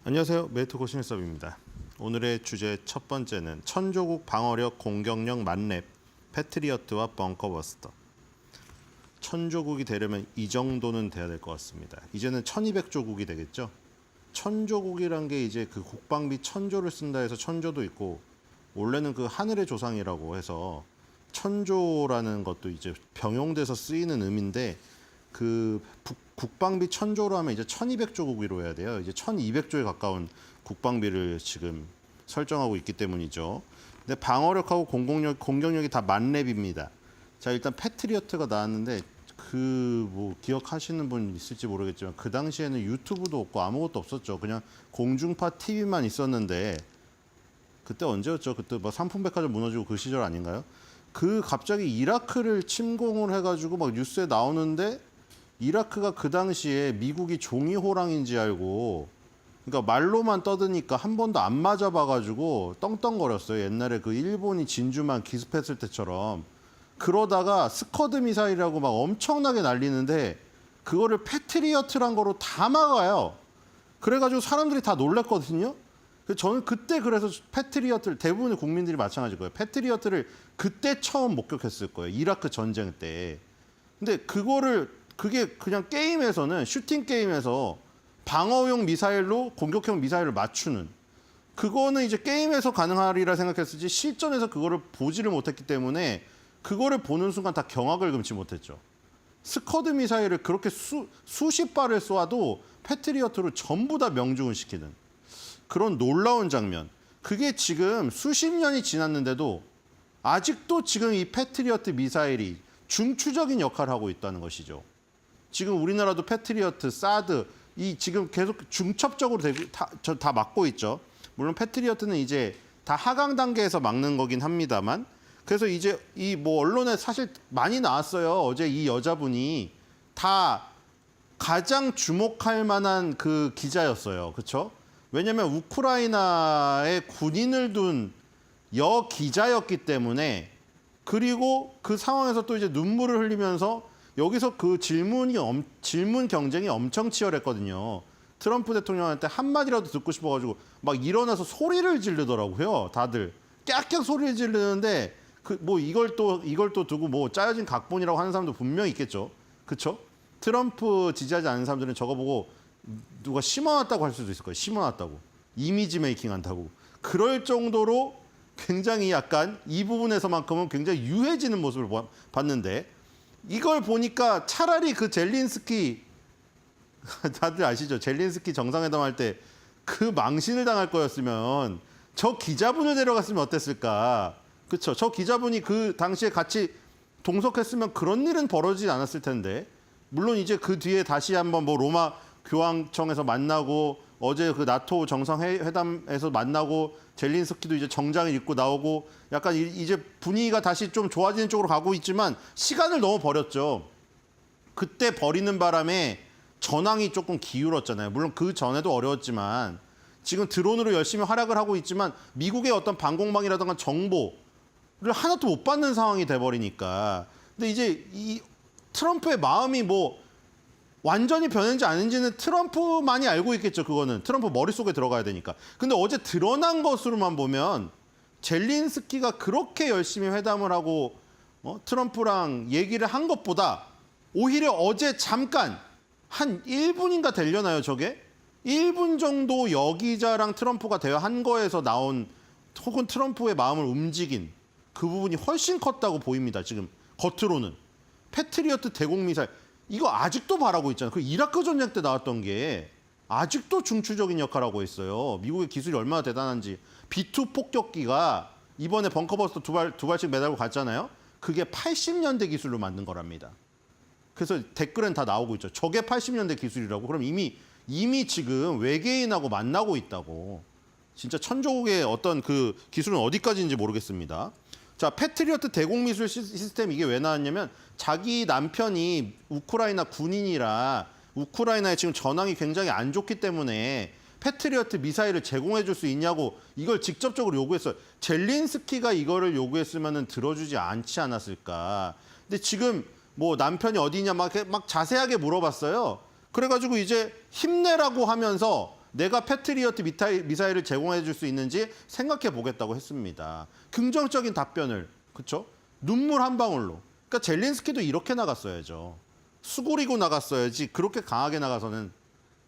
안녕하세요. 메이트고 신일섭입니다. 오늘의 주제 첫 번째는 천조국 방어력 공격력 만렙 패트리어트와 벙커버스터. 천조국이 되려면 이 정도는 돼야 될 것 같습니다. 이제는 1200조국이 되겠죠. 천조국이란 게 이제 그 국방비 천조를 쓴다 해서 천조도 있고, 원래는 그 하늘의 조상이라고 해서 천조라는 것도 이제 병용돼서 쓰이는 의미인데, 그 국방비 천조로 하면 이제 1200조국으로 해야 돼요. 이제 1200조에 가까운 국방비를 지금 설정하고 있기 때문이죠. 근데 방어력하고 공격력이 다 만렙입니다. 자, 일단 패트리어트가 나왔는데 그 뭐 기억하시는 분 있을지 모르겠지만 그 당시에는 유튜브도 없고 아무것도 없었죠. 그냥 공중파 TV만 있었는데, 그때 언제였죠? 그때 뭐 삼풍백화점 무너지고 그 시절 아닌가요? 그 갑자기 이라크를 침공을 해가지고 막 뉴스에 나오는데, 이라크가 그 당시에 미국이 종이 호랑인지 알고, 그러니까 말로만 떠드니까 한 번도 안 맞아봐가지고 떵떵거렸어요. 옛날에 그 일본이 진주만 기습했을 때처럼. 그러다가 스커드 미사일이라고 막 엄청나게 날리는데 그거를 패트리어트란 거로 다 막아요. 그래가지고 사람들이 다 놀랐거든요. 저는 그때 그래서 패트리어트를, 대부분의 국민들이 마찬가지일 거예요. 패트리어트를 그때 처음 목격했을 거예요. 이라크 전쟁 때. 근데 그게 그냥 게임에서는, 슈팅 게임에서 방어용 미사일로 공격형 미사일을 맞추는, 그거는 이제 게임에서 가능하리라 생각했을지 실전에서 그거를 보지를 못했기 때문에 그거를 보는 순간 다 경악을 금치 못했죠. 스커드 미사일을 그렇게 수십 발을 쏘아도 패트리어트로 전부 다 명중을 시키는 그런 놀라운 장면. 그게 지금 수십 년이 지났는데도 아직도 지금 이 패트리어트 미사일이 중추적인 역할을 하고 있다는 것이죠. 지금 우리나라도 패트리어트, 사드, 이 지금 계속 중첩적으로 다 막고 있죠. 물론 패트리어트는 이제 다 하강 단계에서 막는 거긴 합니다만, 그래서 이제 이 뭐 언론에 사실 많이 나왔어요. 어제 이 여자분이 다 가장 주목할 만한 그 기자였어요. 그렇죠? 왜냐하면 우크라이나에 군인을 둔 여기자였기 때문에, 그리고 그 상황에서 또 이제 눈물을 흘리면서 여기서 그 질문 경쟁이 엄청 치열했거든요. 트럼프 대통령한테 한마디라도 듣고 싶어가지고 막 일어나서 소리를 지르더라고요. 다들 깍깍 소리를 지르는데, 그 뭐 이걸 또 두고 뭐 짜여진 각본이라고 하는 사람도 분명히 있겠죠. 그렇죠? 트럼프 지지하지 않는 사람들은 저거 보고 누가 심어놨다고 할 수도 있을 거예요. 심어놨다고. 이미지 메이킹 한다고. 그럴 정도로 굉장히 약간 이 부분에서만큼은 굉장히 유해지는 모습을 봤는데, 이걸 보니까 차라리 그 젤린스키, 다들 아시죠? 젤린스키 정상회담 할 때 그 망신을 당할 거였으면 저 기자분을 데려갔으면 어땠을까? 그렇죠? 저 기자분이 그 당시에 같이 동석했으면 그런 일은 벌어지지 않았을 텐데, 물론 이제 그 뒤에 다시 한번 뭐 로마 교황청에서 만나고, 어제 그 나토 정상회담에서 만나고, 젤린스키도 이제 정장을 입고 나오고, 약간 이제 분위기가 다시 좀 좋아지는 쪽으로 가고 있지만 시간을 너무 버렸죠. 그때 버리는 바람에 전황이 조금 기울었잖아요. 물론 그 전에도 어려웠지만 지금 드론으로 열심히 활약을 하고 있지만 미국의 어떤 방공망이라든가 정보를 하나도 못 받는 상황이 돼버리니까. 근데 이제 이 트럼프의 마음이 뭐 완전히 변했는지 아닌지는 트럼프만이 알고 있겠죠. 그거는 트럼프 머릿속에 들어가야 되니까. 근데 어제 드러난 것으로만 보면 젤린스키가 그렇게 열심히 회담을 하고 트럼프랑 얘기를 한 것보다 오히려 어제 잠깐 한 1분인가 되려나요, 저게? 1분 정도 여기자랑 트럼프가 대화한 거에서 나온, 혹은 트럼프의 마음을 움직인 그 부분이 훨씬 컸다고 보입니다. 지금 겉으로는. 패트리어트 대공미사일, 이거 아직도 바라고 있잖아요. 그 이라크 전쟁 때 나왔던 게 아직도 중추적인 역할을 하고 있어요. 미국의 기술이 얼마나 대단한지. B2 폭격기가 이번에 벙커버스터 두 발씩 매달고 갔잖아요. 그게 80년대 기술로 만든 거랍니다. 그래서 댓글엔 다 나오고 있죠. 저게 80년대 기술이라고. 그럼 이미 지금 외계인하고 만나고 있다고. 진짜 천조국의 어떤 그 기술은 어디까지인지 모르겠습니다. 자, 패트리어트 대공미술 시스템, 이게 왜 나왔냐면 자기 남편이 우크라이나 군인이라 우크라이나에 지금 전황이 굉장히 안 좋기 때문에 패트리어트 미사일을 제공해 줄 수 있냐고 이걸 직접적으로 요구했어요. 젤린스키가 이거를 요구했으면 들어주지 않지 않았을까. 근데 지금 뭐 남편이 어디냐 막 자세하게 물어봤어요. 그래가지고 이제 힘내라고 하면서 내가 패트리어트 미사일을 제공해 줄 수 있는지 생각해 보겠다고 했습니다. 긍정적인 답변을, 그렇죠? 눈물 한 방울로. 그러니까 젤렌스키도 이렇게 나갔어야죠. 수그리고 나갔어야지 그렇게 강하게 나가서는.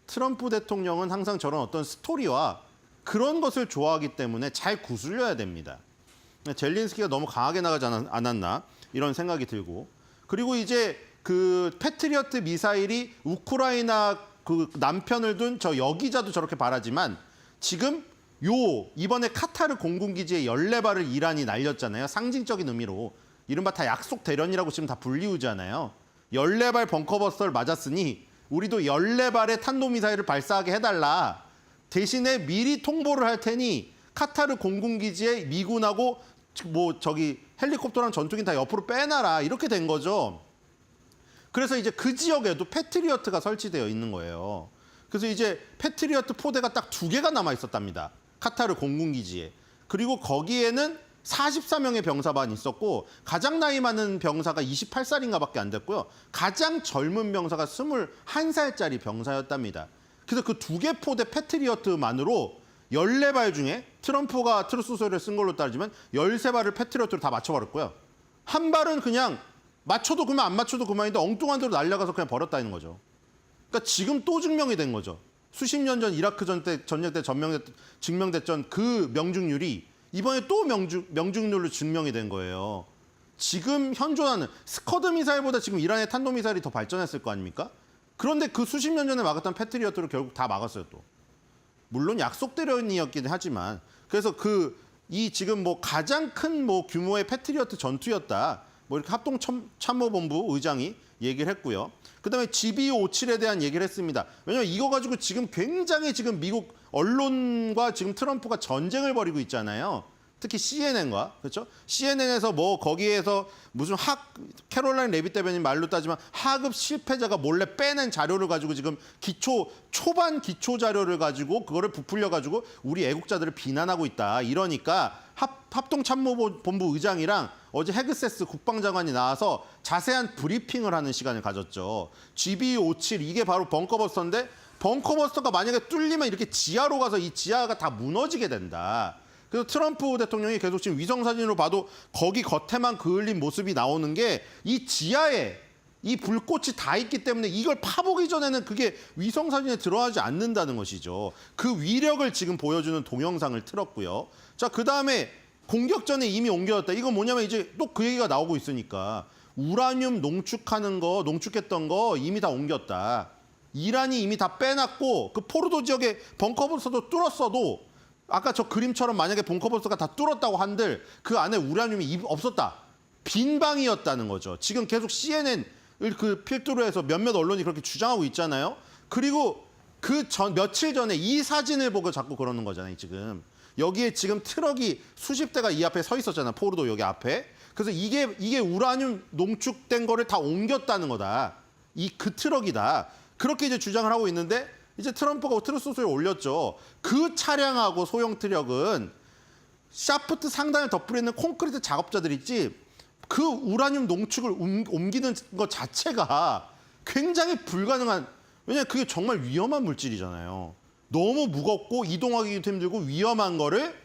트럼프 대통령은 항상 저런 어떤 스토리와 그런 것을 좋아하기 때문에 잘 구슬려야 됩니다. 젤렌스키가 너무 강하게 나가지 않았나 이런 생각이 들고, 그리고 이제 그 패트리어트 미사일이 우크라이나 그 남편을 둔 저 여기자도 저렇게 바라지만 지금 이번에 카타르 공군기지에 14발을 이란이 날렸잖아요. 상징적인 의미로. 이른바 다 약속 대련이라고 지금 다 불리우잖아요. 14발 벙커버스터를 맞았으니 우리도 14발의 탄도미사일을 발사하게 해달라. 대신에 미리 통보를 할 테니 카타르 공군기지에 미군하고 뭐 저기 헬리콥터랑 전투기 다 옆으로 빼놔라. 이렇게 된 거죠. 그래서 이제 그 지역에도 패트리어트가 설치되어 있는 거예요. 그래서 이제 패트리어트 포대가 딱 2개가 남아 있었답니다. 카타르 공군기지에. 그리고 거기에는 44명의 병사만 있었고 가장 나이 많은 병사가 28살인가밖에 안 됐고요. 가장 젊은 병사가 21살짜리 병사였답니다. 그래서 그 2개 포대 패트리어트만으로 14발 중에 트럼프가 트루스 소리를 쓴 걸로 따지면 13발을 패트리어트로 다 맞춰버렸고요. 한 발은 그냥 맞춰도 그만 안 맞춰도 그만인데 엉뚱한 데로 날려가서 그냥 버렸다는 거죠. 그러니까 지금 또 증명이 된 거죠. 수십 년 전 이라크 전쟁 때 증명됐던 그 명중률이 이번에 또 명중률로 증명이 된 거예요. 지금 현존하는 스커드 미사일보다 지금 이란의 탄도미사일이 더 발전했을 거 아닙니까? 그런데 그 수십 년 전에 막았던 패트리어트를 결국 다 막았어요, 또. 물론 약속 대련이었긴 하지만. 그래서 이 지금 뭐 가장 큰 뭐 규모의 패트리어트 전투였다. 뭐 이렇게 합동참모본부 의장이 얘기를 했고요. 그다음에 GBU-57에 대한 얘기를 했습니다. 왜냐하면 이거 가지고 지금 굉장히 지금 미국 언론과 지금 트럼프가 전쟁을 벌이고 있잖아요. 특히 CNN과, 그렇죠? CNN에서 뭐 거기에서 무슨 캐롤라인 레빗 대변인 말로 따지면 하급 실패자가 몰래 빼낸 자료를 가지고 지금 초반 기초 자료를 가지고 그거를 부풀려 가지고 우리 애국자들을 비난하고 있다. 이러니까 합동참모본부 의장이랑 어제 헤그세스 국방장관이 나와서 자세한 브리핑을 하는 시간을 가졌죠. GBU-57 이게 바로 벙커버스터인데 벙커버스터가 만약에 뚫리면 이렇게 지하로 가서 이 지하가 다 무너지게 된다. 그래서 트럼프 대통령이 계속 지금 위성사진으로 봐도 거기 겉에만 그을린 모습이 나오는 게 이 지하에 이 불꽃이 다 있기 때문에 이걸 파보기 전에는 그게 위성사진에 들어가지 않는다는 것이죠. 그 위력을 지금 보여주는 동영상을 틀었고요. 자, 그다음에 공격 전에 이미 옮겨졌다. 이건 뭐냐면 이제 또 그 얘기가 나오고 있으니까 우라늄 농축했던 거 이미 다 옮겼다. 이란이 이미 다 빼놨고 그 포르도 지역에 벙커버스터도 뚫었어도 아까 저 그림처럼 만약에 벙커버스터가 다 뚫었다고 한들 그 안에 우라늄이 없었다. 빈 방이었다는 거죠. 지금 계속 CNN을 그 필두로 해서 몇몇 언론이 그렇게 주장하고 있잖아요. 그리고 며칠 전에 이 사진을 보고 자꾸 그러는 거잖아요, 지금. 여기에 지금 트럭이 수십 대가 이 앞에 서 있었잖아, 포르도 여기 앞에. 그래서 이게 우라늄 농축된 거를 다 옮겼다는 거다. 그 트럭이다. 그렇게 이제 주장을 하고 있는데 이제 트럼프가 트루스 소리를 올렸죠. 그 차량하고 소형 트럭은 샤프트 상단을 덮으려는 콘크리트 작업자들 있지. 그 우라늄 농축을 옮기는 것 자체가 굉장히 불가능한, 왜냐하면 그게 정말 위험한 물질이잖아요. 너무 무겁고 이동하기도 힘들고 위험한 거를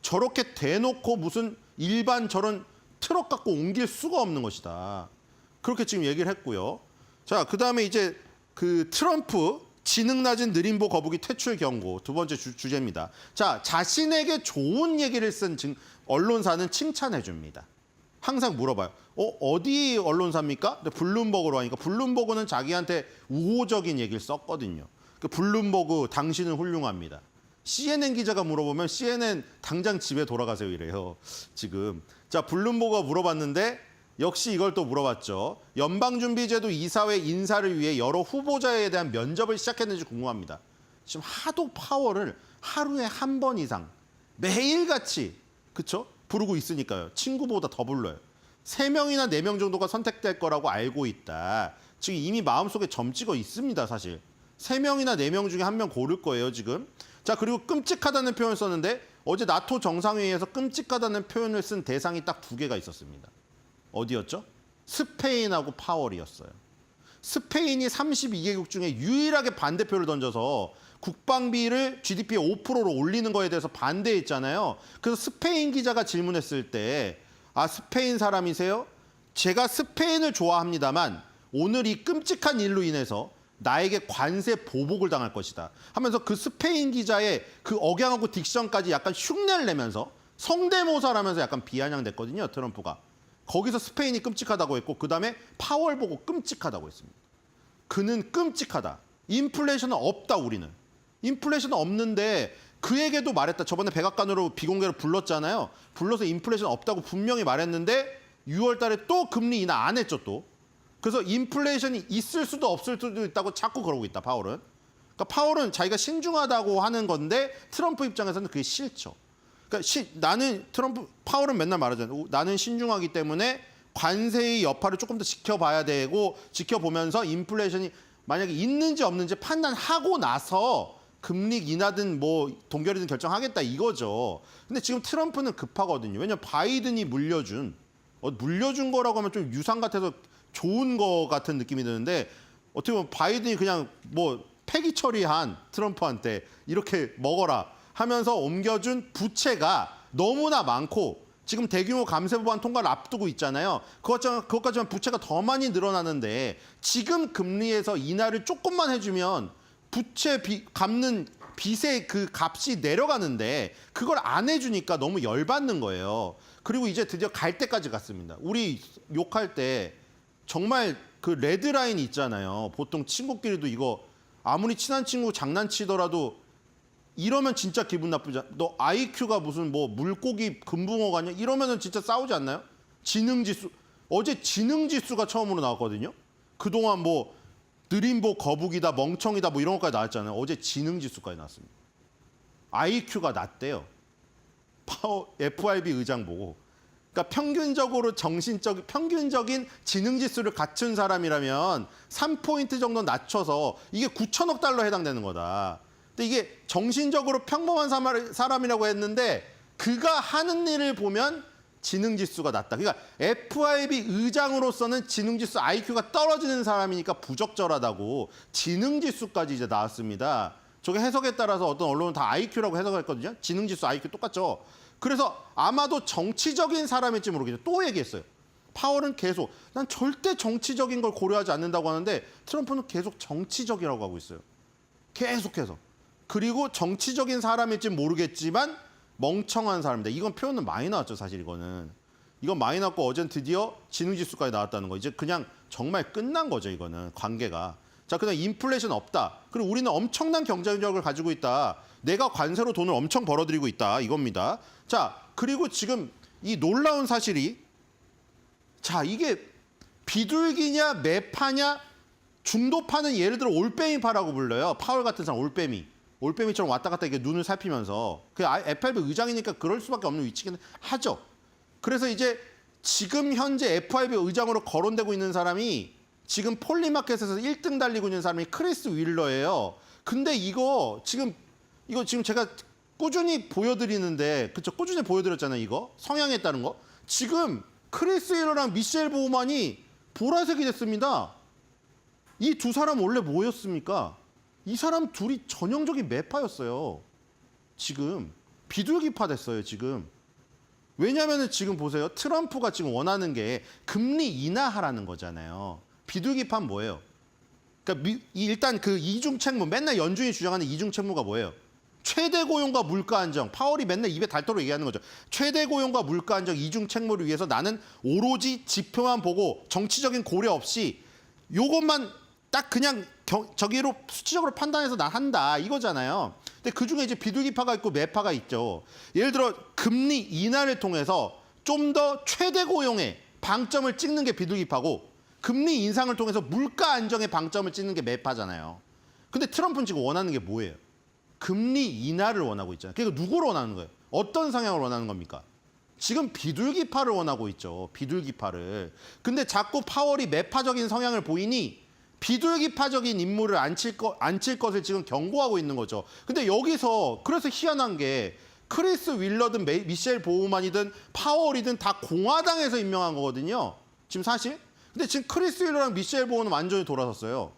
저렇게 대놓고 무슨 일반 저런 트럭 갖고 옮길 수가 없는 것이다. 그렇게 지금 얘기를 했고요. 자, 그다음에 이제 그 트럼프 지능 낮은 느림보 거북이 퇴출 경고 두 번째 주제입니다. 자, 자신에게 좋은 얘기를 쓴 언론사는 칭찬해 줍니다. 항상 물어봐요. 어디 언론사입니까? 블룸버그로 하니까 블룸버그는 자기한테 우호적인 얘기를 썼거든요. 그 블룸버그 당신은 훌륭합니다. CNN 기자가 물어보면 CNN 당장 집에 돌아가세요 이래요. 지금. 자, 블룸버그가 물어봤는데 역시 이걸 또 물어봤죠. 연방준비제도 이사회 인사를 위해 여러 후보자에 대한 면접을 시작했는지 궁금합니다. 지금 하도 파월을 하루에 한 번 이상 매일같이 그쵸? 부르고 있으니까요. 친구보다 더 불러요. 3명이나 4명 정도가 선택될 거라고 알고 있다. 지금 이미 마음속에 점 찍어 있습니다, 사실. 3명이나 4명 중에 1명 고를 거예요, 지금. 자, 그리고 끔찍하다는 표현을 썼는데 어제 나토 정상회의에서 끔찍하다는 표현을 쓴 대상이 딱 2개가 있었습니다. 어디였죠? 스페인하고 파월이었어요. 스페인이 32개국 중에 유일하게 반대표를 던져서 국방비를 GDP의 5%로 올리는 거에 대해서 반대했잖아요. 그래서 스페인 기자가 질문했을 때 스페인 사람이세요? 제가 스페인을 좋아합니다만 오늘 이 끔찍한 일로 인해서 나에게 관세 보복을 당할 것이다 하면서 그 스페인 기자의 그 억양하고 딕션까지 약간 흉내를 내면서 성대모사라면서 약간 비아냥댔거든요. 트럼프가. 거기서 스페인이 끔찍하다고 했고 그다음에 파월 보고 끔찍하다고 했습니다. 그는 끔찍하다. 인플레이션은 없다 우리는. 인플레이션은 없는데 그에게도 말했다. 저번에 백악관으로 비공개로 불렀잖아요. 불러서 인플레이션 없다고 분명히 말했는데 6월 달에 또 금리 인하 안 했죠 또. 그래서 인플레이션이 있을 수도 없을 수도 있다고 자꾸 그러고 있다 파월은. 그러니까 파월은 자기가 신중하다고 하는 건데 트럼프 입장에서는 그게 싫죠. 그러니까 나는 파월은 맨날 말하잖아요. 나는 신중하기 때문에 관세의 여파를 조금 더 지켜봐야 되고 지켜보면서 인플레이션이 만약에 있는지 없는지 판단하고 나서 금리 인하든 뭐 동결이든 결정하겠다 이거죠. 근데 지금 트럼프는 급하거든요. 왜냐하면 바이든이 물려준 거라고 하면 좀 유상 같아서 좋은 거 같은 느낌이 드는데 어떻게 보면 바이든이 그냥 뭐 폐기 처리한 트럼프한테 이렇게 먹어라 하면서 옮겨준 부채가 너무나 많고 지금 대규모 감세 법안 통과를 앞두고 있잖아요. 그것까지만 부채가 더 많이 늘어나는데 지금 금리에서 인하를 조금만 해주면 부채 갚는 빚의 그 값이 내려가는데 그걸 안 해주니까 너무 열받는 거예요. 그리고 이제 드디어 갈 때까지 갔습니다. 우리 욕할 때 정말 그 레드라인이 있잖아요. 보통 친구끼리도 이거 아무리 친한 친구 장난치더라도 이러면 진짜 기분 나쁘지 너 IQ가 무슨 뭐 물고기 금붕어 같냐? 이러면은 진짜 싸우지 않나요? 지능지수. 어제 지능지수가 처음으로 나왔거든요. 그동안 뭐 느림보 거북이다 멍청이다 뭐 이런 것까지 나왔잖아요. 어제 지능지수까지 나왔습니다. IQ가 낮대요. FRB 의장 보고. 그러니까 평균적인 지능지수를 갖춘 사람이라면 3포인트 정도 낮춰서 이게 9천억 달러에 해당되는 거다. 근데 이게 정신적으로 평범한 사람이라고 했는데 그가 하는 일을 보면 지능지수가 낮다. 그러니까 FRB 의장으로서는 지능지수 IQ가 떨어지는 사람이니까 부적절하다고 지능지수까지 이제 나왔습니다. 저게 해석에 따라서 어떤 언론은 다 IQ라고 해석했거든요. 지능지수 IQ 똑같죠. 그래서 아마도 정치적인 사람일지 모르겠어요. 또 얘기했어요. 파월은 계속 난 절대 정치적인 걸 고려하지 않는다고 하는데 트럼프는 계속 정치적이라고 하고 있어요. 계속해서. 그리고 정치적인 사람일지 모르겠지만 멍청한 사람인데 이건 표현은 많이 나왔죠. 사실 이건 많이 나왔고 어제는 드디어 지능지수까지 나왔다는 거. 이제 그냥 정말 끝난 거죠. 이거는 관계가. 자, 그다음 인플레이션 없다. 그리고 우리는 엄청난 경쟁력을 가지고 있다. 내가 관세로 돈을 엄청 벌어들이고 있다. 이겁니다. 자, 그리고 지금 이 놀라운 사실이 자, 이게 비둘기냐 매파냐 중도파는 예를 들어 올빼미파라고 불러요. 파월 같은 사람 올빼미처럼 왔다 갔다 이렇게 눈을 살피면서 그 FRB 의장이니까 그럴 수밖에 없는 위치긴 하죠. 그래서 이제 지금 현재 FRB 의장으로 거론되고 있는 사람이 지금 폴리마켓에서 1등 달리고 있는 사람이 크리스 윌러예요. 근데 이거 지금 제가 꾸준히 보여드리는데 그쵸? 꾸준히 보여드렸잖아요. 이거 성향에 따른 거. 지금 크리스 윌러랑 미셸 보우만이 보라색이 됐습니다. 이 두 사람 원래 뭐였습니까? 이 사람 둘이 전형적인 매파였어요. 지금 비둘기파 됐어요. 지금. 왜냐하면 지금 보세요. 트럼프가 지금 원하는 게 금리 인하하라는 거잖아요. 비둘기파는 뭐예요? 그러니까 일단 그 이중 책무 맨날 연준이 주장하는 이중 책무가 뭐예요? 최대 고용과 물가 안정. 파월이 맨날 입에 닳도록 얘기하는 거죠. 최대 고용과 물가 안정 이중 책무를 위해서 나는 오로지 지표만 보고 정치적인 고려 없이 요것만 딱 그냥 저기로 수치적으로 판단해서 난 한다 이거잖아요. 근데 그중에 이제 비둘기파가 있고 매파가 있죠. 예를 들어 금리 인하를 통해서 좀 더 최대 고용에 방점을 찍는 게 비둘기파고 금리 인상을 통해서 물가 안정에 방점을 찍는 게 매파잖아요. 근데 트럼프는 지금 원하는 게 뭐예요? 금리 인하를 원하고 있잖아요. 그러니까 누구를 원하는 거예요? 어떤 성향을 원하는 겁니까? 지금 비둘기파를 원하고 있죠. 비둘기파를. 근데 자꾸 파월이 매파적인 성향을 보이니 비둘기파적인 인물을 앉힐 것을 지금 경고하고 있는 거죠. 근데 여기서 그래서 희한한 게 크리스 윌러든 미셸 보우만이든 파월이든 다 공화당에서 임명한 거거든요. 지금 사실. 근데 지금 크리스 윌러랑 미셸 보우는 완전히 돌아섰어요.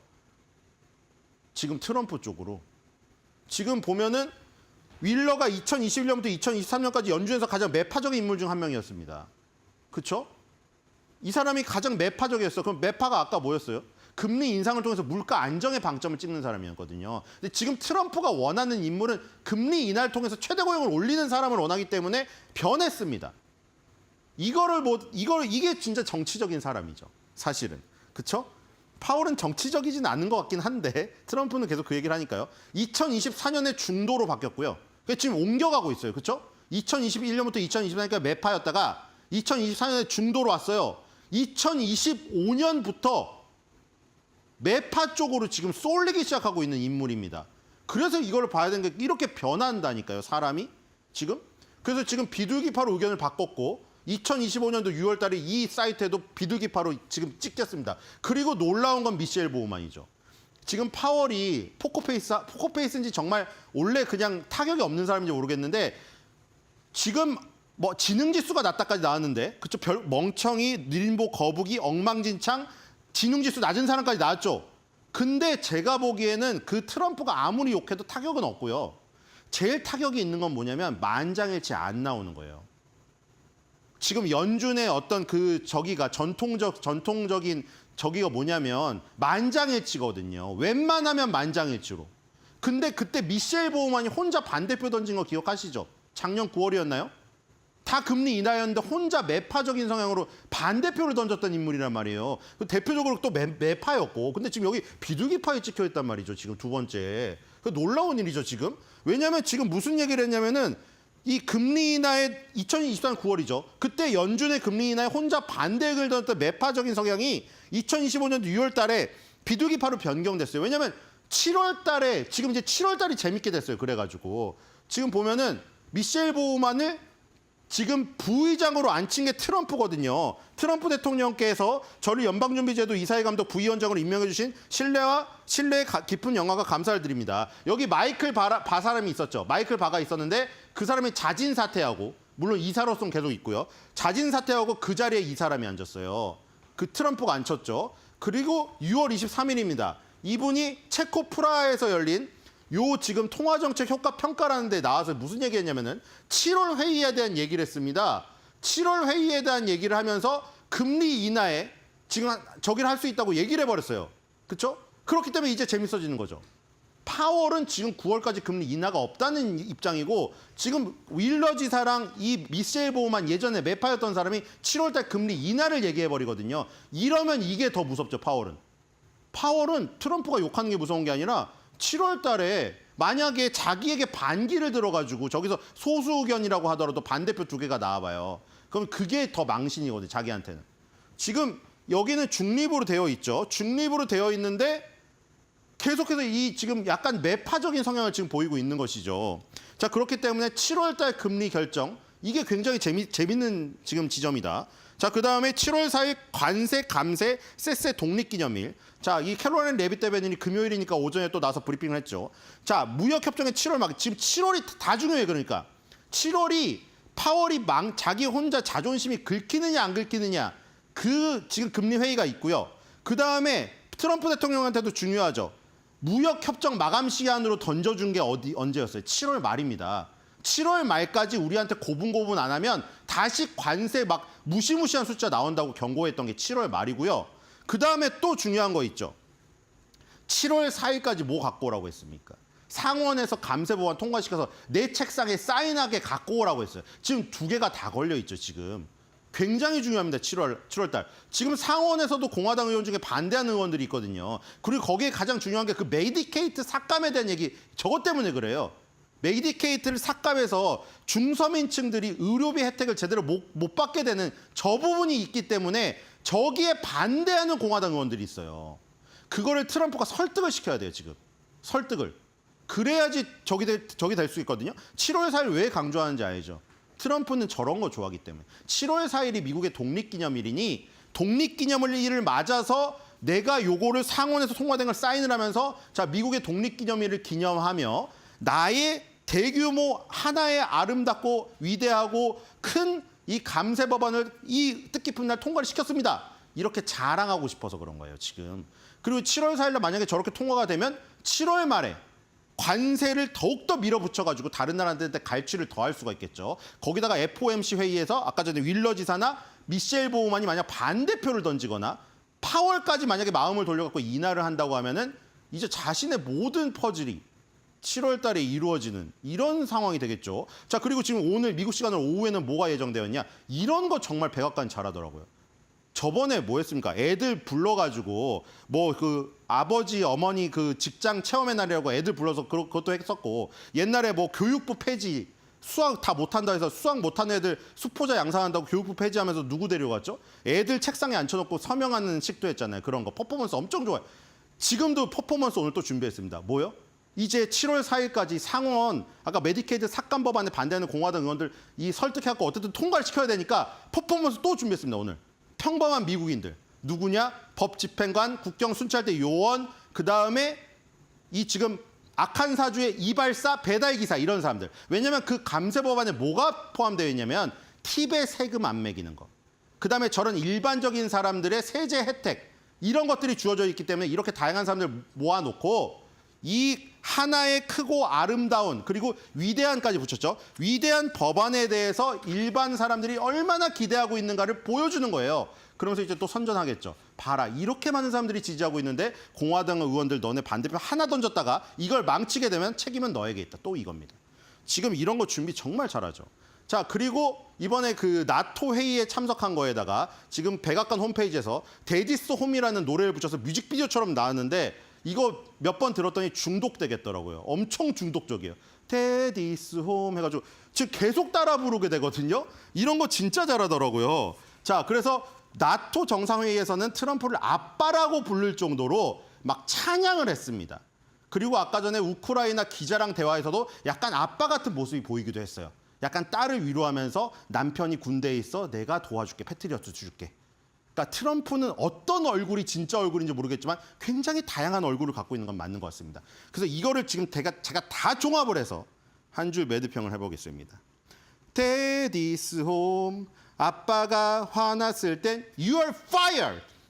지금 트럼프 쪽으로. 지금 보면은 윌러가 2021년부터 2023년까지 연준에서 가장 매파적인 인물 중 한 명이었습니다. 그렇죠? 이 사람이 가장 매파적이었어. 그럼 매파가 아까 뭐였어요? 금리 인상을 통해서 물가 안정에 방점을 찍는 사람이었거든요. 근데 지금 트럼프가 원하는 인물은 금리 인하를 통해서 최대 고용을 올리는 사람을 원하기 때문에 변했습니다. 이게 진짜 정치적인 사람이죠. 사실은. 그렇죠? 파월은 정치적이진 않은 것 같긴 한데 트럼프는 계속 그 얘기를 하니까요. 2024년에 중도로 바뀌었고요. 지금 옮겨가고 있어요. 그렇죠? 2021년부터 2024년까지 매파였다가 2024년에 중도로 왔어요. 2025년부터 매파 쪽으로 지금 쏠리기 시작하고 있는 인물입니다. 그래서 이걸 봐야 되는 게 이렇게 변한다니까요. 사람이 지금. 그래서 지금 비둘기파로 의견을 바꿨고 2025년도 6월 달에 이 사이트에도 비둘기파로 지금 찍혔습니다. 그리고 놀라운 건 미셸 보우만이죠. 지금 파월이 포커페이스인지 정말 원래 그냥 타격이 없는 사람인지 모르겠는데 지금 뭐 지능지수가 낮다까지 나왔는데 그쵸? 멍청이, 닐보, 거북이, 엉망진창, 지능지수 낮은 사람까지 나왔죠. 근데 제가 보기에는 그 트럼프가 아무리 욕해도 타격은 없고요. 제일 타격이 있는 건 뭐냐면 만장일치 안 나오는 거예요. 지금 연준의 어떤 그 저기가 전통적인 저기가 뭐냐면 만장일치거든요. 웬만하면 만장일치로. 근데 그때 미셸 보우만이 혼자 반대표 던진 거 기억하시죠? 작년 9월이었나요? 다 금리 인하였는데 혼자 매파적인 성향으로 반대표를 던졌던 인물이란 말이에요. 대표적으로 또 매파였고. 근데 지금 여기 비둘기파에 찍혀있단 말이죠. 지금 두 번째. 놀라운 일이죠, 지금. 왜냐하면 지금 무슨 얘기를 했냐면은 이 금리 인하의 2024년 9월이죠. 그때 연준의 금리 인하에 혼자 반대를 던졌던 매파적인 성향이 2025년도 6월 달에 비둘기파로 변경됐어요. 왜냐하면 7월 달에 지금 이제 7월 달이 재밌게 됐어요. 그래가지고 지금 보면은 미셸 보우만을 지금 부의장으로 앉힌 게 트럼프거든요. 트럼프 대통령께서 저를 연방준비제도 이사회감독 부위원장으로 임명해 주신 신뢰의 깊은 영광과 감사를 드립니다. 여기 마이클 바 사람이 있었죠. 마이클 바가 있었는데 그 사람이 자진 사퇴하고 물론 이사로서는 계속 있고요. 자진 사퇴하고 그 자리에 이 사람이 앉았어요. 그 트럼프가 앉혔죠. 그리고 6월 23일입니다. 이분이 체코 프라하에서 열린 요 지금 통화정책 효과 평가라는 데 나와서 무슨 얘기했냐면은 7월 회의에 대한 얘기를 했습니다. 7월 회의에 대한 얘기를 하면서 금리 인하에 지금 저기를 할 수 있다고 얘기를 해버렸어요. 그렇죠? 그렇기 때문에 이제 재밌어지는 거죠. 파월은 지금 9월까지 금리 인하가 없다는 입장이고 지금 윌러 지사랑 이 미셸 보우만 예전에 매파였던 사람이 7월 달 금리 인하를 얘기해버리거든요. 이러면 이게 더 무섭죠, 파월은. 파월은 트럼프가 욕하는 게 무서운 게 아니라 7월 달에 만약에 자기에게 반기를 들어가지고 저기서 소수 의견이라고 하더라도 반대표 2개가 나와봐요. 그럼 그게 더 망신이거든요, 자기한테는. 지금 여기는 중립으로 되어 있죠. 중립으로 되어 있는데 계속해서 이 지금 약간 매파적인 성향을 지금 보이고 있는 것이죠. 자, 그렇기 때문에 7월 달 금리 결정, 이게 굉장히 재밌는 지금 지점이다. 자, 그 다음에 7월 4일 관세, 감세, 세세 독립기념일. 자, 이 캐롤라인 레빗 대변인이 금요일이니까 오전에 또 나와서 브리핑을 했죠. 자, 무역협정의 7월 막 지금 7월이 다 중요해. 그러니까 7월이 파월이 자기 혼자 자존심이 긁히느냐 안 긁히느냐 그 지금 금리 회의가 있고요. 그 다음에 트럼프 대통령한테도 중요하죠. 무역협정 마감 시한으로 던져준 게 언제였어요? 7월 말입니다. 7월 말까지 우리한테 고분고분 안 하면 다시 관세 막 무시무시한 숫자 나온다고 경고했던 게 7월 말이고요. 그 다음에 또 중요한 거 있죠. 7월 4일까지 뭐 갖고 오라고 했습니까? 상원에서 감세법안 통과시켜서 내 책상에 사인하게 갖고 오라고 했어요. 지금 2개가 다 걸려 있죠, 지금. 굉장히 중요합니다, 7월 달. 지금 상원에서도 공화당 의원 중에 반대하는 의원들이 있거든요. 그리고 거기에 가장 중요한 게 그 메디케이트 삭감에 대한 얘기, 저것 때문에 그래요. 메디케이트를 삭감해서 중서민층들이 의료비 혜택을 제대로 못 받게 되는 저 부분이 있기 때문에 저기에 반대하는 공화당 의원들이 있어요. 그거를 트럼프가 설득을 시켜야 돼요, 지금. 설득을. 그래야지 저기 될 수 있거든요. 7월 4일 왜 강조하는지 알죠? 트럼프는 저런 거 좋아하기 때문에. 7월 4일이 미국의 독립기념일이니 독립기념일을 맞아서 내가 요거를 상원에서 통과된 걸 사인을 하면서 자, 미국의 독립기념일을 기념하며 나의 대규모 하나의 아름답고 위대하고 큰 이 감세 법안을 이 뜻깊은 날 통과를 시켰습니다. 이렇게 자랑하고 싶어서 그런 거예요, 지금. 그리고 7월 4일 날 만약에 저렇게 통과가 되면 7월 말에 관세를 더욱더 밀어붙여가지고 다른 나라들한테 갈취를 더할 수가 있겠죠. 거기다가 FOMC 회의에서 아까 전에 윌러 지사나 미셸 보우만이 만약 반대표를 던지거나 파월까지 만약에 마음을 돌려갖고 인하를 한다고 하면은 이제 자신의 모든 퍼즐이 7월 달에 이루어지는 이런 상황이 되겠죠. 자, 그리고 지금 오늘 미국 시간으로 오후에는 뭐가 예정되어 있냐. 이런 거 정말 백악관 잘하더라고요. 저번에 뭐 했습니까? 애들 불러가지고 뭐 그 아버지 어머니 그 직장 체험의 날이라고 애들 불러서 그것도 했었고, 옛날에 뭐 교육부 폐지 수학 다 못한다 해서 수학 못하는 애들 수포자 양산한다고 교육부 폐지하면서 누구 데려갔죠? 애들 책상에 앉혀놓고 서명하는 식도 했잖아요. 그런 거 퍼포먼스 엄청 좋아요. 지금도 퍼포먼스 오늘 또 준비했습니다. 뭐요? 이제 7월 4일까지 상원 아까 메디케이드 삭감 법안에 반대하는 공화당 의원들 이 설득해갖고 어쨌든 통과를 시켜야 되니까 퍼포먼스 또 준비했습니다. 오늘 평범한 미국인들 누구냐? 법 집행관, 국경 순찰대 요원, 그 다음에 이 지금 악한 사주의 이발사, 배달 기사 이런 사람들. 왜냐하면 그 감세 법안에 뭐가 포함되어 있냐면 팁에 세금 안 매기는 거. 그 다음에 저런 일반적인 사람들의 세제 혜택 이런 것들이 주어져 있기 때문에 이렇게 다양한 사람들 모아놓고 이 하나의 크고 아름다운 그리고 위대한까지 붙였죠. 위대한 법안에 대해서 일반 사람들이 얼마나 기대하고 있는가를 보여주는 거예요. 그러면서 이제 또 선전하겠죠. 봐라, 이렇게 많은 사람들이 지지하고 있는데 공화당 의원들 너네 반대표 하나 던졌다가 이걸 망치게 되면 책임은 너에게 있다. 또 이겁니다. 지금 이런 거 준비 정말 잘하죠. 자, 그리고 이번에 그 나토 회의에 참석한 거에다가 지금 백악관 홈페이지에서 데디스 홈이라는 노래를 붙여서 뮤직비디오처럼 나왔는데 이거 몇 번 들었더니 중독되겠더라고요. 엄청 중독적이에요. 데디스 홈 해가지고 즉 계속 따라 부르게 되거든요. 이런 거 진짜 잘하더라고요. 자, 그래서 나토 정상회의에서는 트럼프를 아빠라고 부를 정도로 막 찬양을 했습니다. 그리고 아까 전에 우크라이나 기자랑 대화에서도 약간 아빠 같은 모습이 보이기도 했어요. 약간 딸을 위로하면서 남편이 군대에 있어 내가 도와줄게, 패트리어트 줄게. 그러니까 트럼프는 어떤 얼굴이 진짜 얼굴인지 모르겠지만 굉장히 다양한 얼굴을 갖고 있는 건 맞는 것 같습니다. 그래서 이거를 지금 제가 다 종합을 해서 한 줄 매드평을 해보겠습니다. 데디스 홈, 아빠가 화났을 땐 You are fired.